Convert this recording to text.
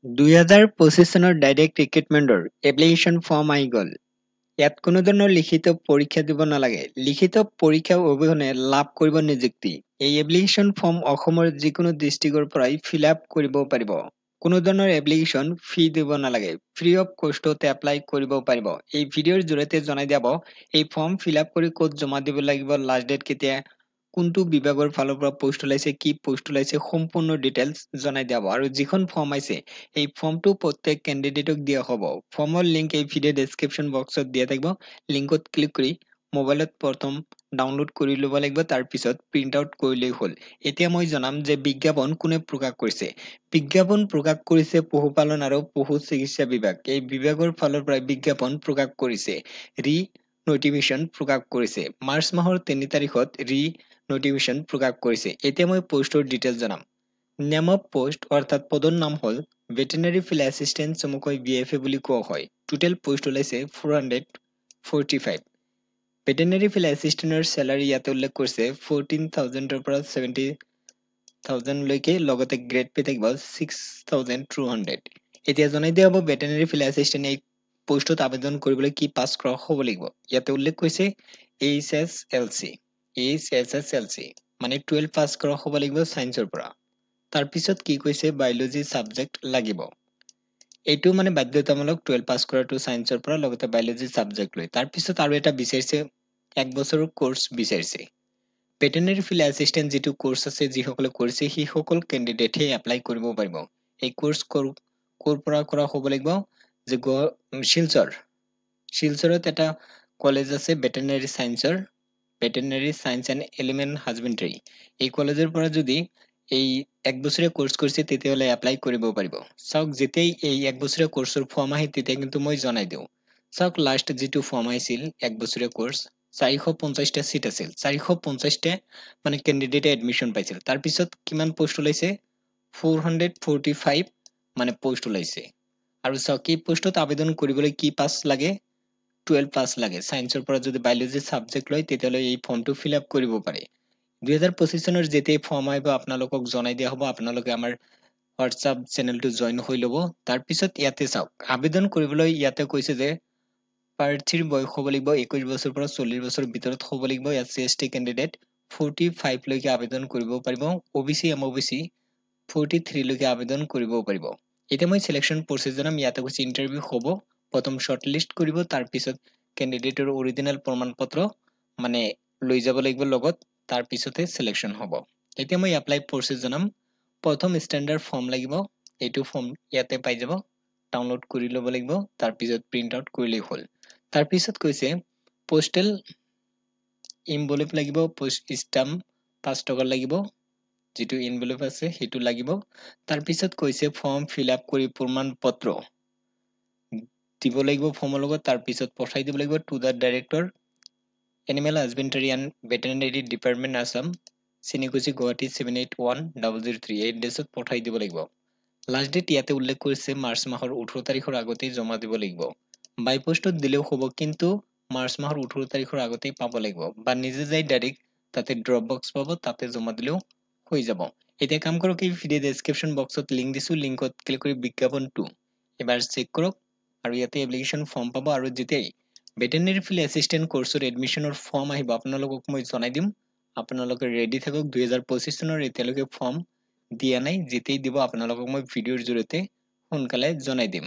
2025 চনৰ direct ৰিক্ৰুটমেণ্টৰ application form আহি গ'ল। ইয়াত কোনো ধৰণৰ লিখিত পৰীক্ষা দিব নালাগে। লিখিত পৰীক্ষা অবিহনে লাভ কৰিব নিযুক্তি। এই এপ্লিকেশ্যন ফৰ্ম অসমৰ যিকোনো ডিষ্ট্ৰিক্টৰ পৰাই ফিল আপ কৰিব পাৰিব। কোনো ধৰণৰ এপ্লিকেশ্যন ফি দিব নালাগে। ফ্ৰী অফ কষ্টত এপ্লাই কৰিব পাৰিব। এই ভিডিঅ'ৰ জৰিয়তে জনাই দিব এই ফৰ্ম ফিল আপ কৰি ক'ত জমা দিব লাগিব, লাষ্ট ডেট কেতিয়া, কোনটো বিভাগৰ ফালৰ পৰা পোষ্ট ওলাইছে, কি পোষ্ট ওলাইছে, সম্পূৰ্ণ ডিটেইলছ জনাই দিয়া হ'ব। আৰু যিখন ফৰ্ম আহিছে এই ফৰ্মটো প্ৰত্যেক কেণ্ডিডেটক দিয়া হ'ব। ফৰ্মৰ লিংক এই ভিডিঅ' ডেছক্ৰিপশ্যন বক্সত দিয়া থাকিব। লিংকত ক্লিক কৰি মোবাইলত প্ৰথম ডাউনলোড কৰি ল'ব লাগিব, তাৰপিছত প্ৰিণ্ট আউট কৰিলেই হ'ল। এতিয়া মই জনাম যে বিজ্ঞাপন কোনে প্ৰকাশ কৰিছে। বিজ্ঞাপন প্ৰকাশ কৰিছে পশুপালন আৰু পশু চিকিৎসা বিভাগ। এই বিভাগৰ ফালৰ পৰা বিজ্ঞাপন প্ৰকাশ কৰিছে। ৰি নটিফিকেশ্যন প্ৰকাশ কৰিছে। মাৰ্চ মাহৰ 3 তাৰিখত ৰি নটিফিকেশ্যন প্ৰকাশ কৰিছে। এতিয়া মই পোষ্টৰ ডিটেইলছ জনাম। নেম অফ পোষ্ট অৰ্থাৎ পদৰ নাম হ'ল ভেটেনাৰী ফিল্ড এছিষ্টেণ্ট, চমুকৈ VFA বুলি কোৱা হয়। টোটেল পোষ্ট ওলাইছে 445। ভেটেনাৰী ফিল্ড এছিষ্টেণ্টৰ চেলাৰী ইয়াতে উল্লেখ কৰিছে 14,000 ৰ পৰা 70,000 লৈকে, লগতে গ্ৰেড পে থাকিব 6,200। এতিয়া জনাই দিয়া হ'ব ভেটেনাৰী ফিল্ড এছিষ্টেণ্ট এই পোষ্টত আবেদন কৰিবলৈ কি পাছ কৰা হ'ব লাগিব। ইয়াতে উল্লেখ কৰিছে HSLC মানে 12 পাছ কৰা হ'ব লাগিব ছায়েন্সৰ পৰা। তাৰপিছত কি কৈছে বায়'লজি ছাবজেক্ট লাগিব। এইটো মানে বাধ্যতামূলক 12 পাছ কৰাটো ছায়েন্সৰ পৰা, লগতে বায়'লজি ছাবজেক্ট লৈ। তাৰপিছত আৰু এটা বিচাৰিছে 1 বছৰৰ কোৰ্চ বিচাৰিছে। ভেটেনাৰী ফিল্ড এছিষ্টেণ্ট যিটো কোৰ্চ আছে, যিসকলে কৰিছে সেইসকল কেণ্ডিডেটহে এপ্লাই কৰিব পাৰিব। এই কোৰ্চ ক'ৰ পৰা কৰা হ'ব লাগিব যে শিলচৰত এটা কলেজ আছে ভেটেনাৰী ছায়েন্সৰ, ভেটেনাৰী ছায়েন্স এণ্ড এলিমেণ্ট হাজবেণ্ডাৰী। এই কলেজৰ পৰা যদি এই 1 বছৰীয়া কোৰ্চ কৰিছে তেতিয়াহ'লে এপ্লাই কৰিব পাৰিব। চাওক, যেতিয়াই এই 1 বছৰীয়া কোৰ্চৰ ফৰ্ম আহে তেতিয়া কিন্তু মই জনাই দিওঁ। চাওক, লাষ্ট যিটো ফৰ্ম আহিছিল 1 বছৰীয়া কোৰ্চ 450টা চিট আছিল। 450টা মানে কেণ্ডিডেটে এডমিশ্যন পাইছিল। তাৰপিছত কিমান পোষ্ট ওলাইছে 445 মানে পোষ্ট ওলাইছে। আৰু চাওক, এই পোষ্টত আবেদন কৰিবলৈ কি পাছ লাগে 12 পাছ লাগে। ছায়েন্সৰ পৰা যদি বায়'লজি ছাবজেক্ট লয় তেতিয়াহ'লে এই ফৰ্মটো ফিল আপ কৰিব পাৰে। 2025 চনৰ যেতিয়াই ফৰ্ম আহিব আপোনালোকক জনাই দিয়া হ'ব। আপোনালোকে আমাৰ হোৱাটছআপ চেনেলটো জইন হৈ ল'ব। তাৰপিছত ইয়াতে চাওক, আবেদন কৰিবলৈ ইয়াতে কৈছে যে প্ৰাৰ্থীৰ বয়স হ'ব লাগিব 21 বছৰৰ পৰা 40 বছৰৰ ভিতৰত হ'ব লাগিব। SC/ST কেণ্ডিডেট 45 লৈকে আবেদন কৰিব পাৰিব। OBC MOBC 43 লৈকে আবেদন কৰিব পাৰিব। এতিয়া মই চিলেকশ্যন প্ৰচেছ জনাম। ইয়াতে কৈছে ইণ্টাৰভিউ হ'ব। প্ৰথম শ্বৰ্ট লিষ্ট কৰিব, তাৰপিছত কেণ্ডিডেটৰ অৰিজিনেল প্ৰমাণ পত্ৰ মানে লৈ যাব লাগিব লগত, তাৰপিছতে চিলেকশ্যন হ'ব। এতিয়া মই এপ্লাই প্ৰচেছ জনাম। প্ৰথম ষ্টেণ্ডাৰ্ড ফৰ্ম লাগিব। এইটো ফৰ্ম ইয়াতে পাই যাব, ডাউনলোড কৰি ল'ব লাগিব, তাৰপিছত প্ৰিণ্ট আউট কৰিলেই হ'ল। তাৰপিছত কৈছে পোষ্টেল ইনভলভ লাগিব, পোষ্ট ষ্টাম্প 5 টকা লাগিব, যিটো ইনভলভ আছে সেইটো লাগিব। তাৰপিছত কৈছে ফৰ্ম ফিল আপ কৰি প্ৰমাণ পত্ৰ দিব লাগিব ফৰ্মৰ লগত, তাৰপিছত পঠাই দিব লাগিব to the director animal husbandry and veterinary department Assam, Chenikuthi Guwahati 781003 এই এড্ৰেছত পঠাই দিব লাগিব। লাষ্ট ডেট ইয়াতে উল্লেখ কৰিছে মাৰ্চ মাহৰ 18 তাৰিখৰ আগতেই জমা দিব লাগিব। বাই পোষ্টত দিলেও হ'ব, কিন্তু মাৰ্চ মাহৰ 18 তাৰিখৰ আগতেই পাব লাগিব, বা নিজে যাই ডাইৰেক্ট তাতে ড্ৰপ বক্স পাব, তাতে জমা দিলেও হৈ যাব। এতিয়া কাম কৰক, এই ভিডিঅ' ডেছক্ৰিপশ্যন বক্সত লিংক দিছোঁ, লিংকত ক্লিক কৰি বিজ্ঞাপনটো এবাৰ চেক কৰক আৰু ইয়াতে এপ্লিকেশ্যন ফৰ্ম পাব। আৰু যেতিয়াই ভেটেনেৰী ফিল্ড এছিষ্টেণ্ট কোৰ্চৰ এডমিশ্যনৰ ফৰ্ম আহিব আপোনালোকক মই জনাই দিম। আপোনালোকে ৰেডি থাকক। 2025 চনৰ এতিয়ালৈকে ফৰ্ম দিয়া নাই, যেতিয়াই দিব আপোনালোকক মই ভিডিঅ'ৰ জৰিয়তে সোনকালে জনাই দিম।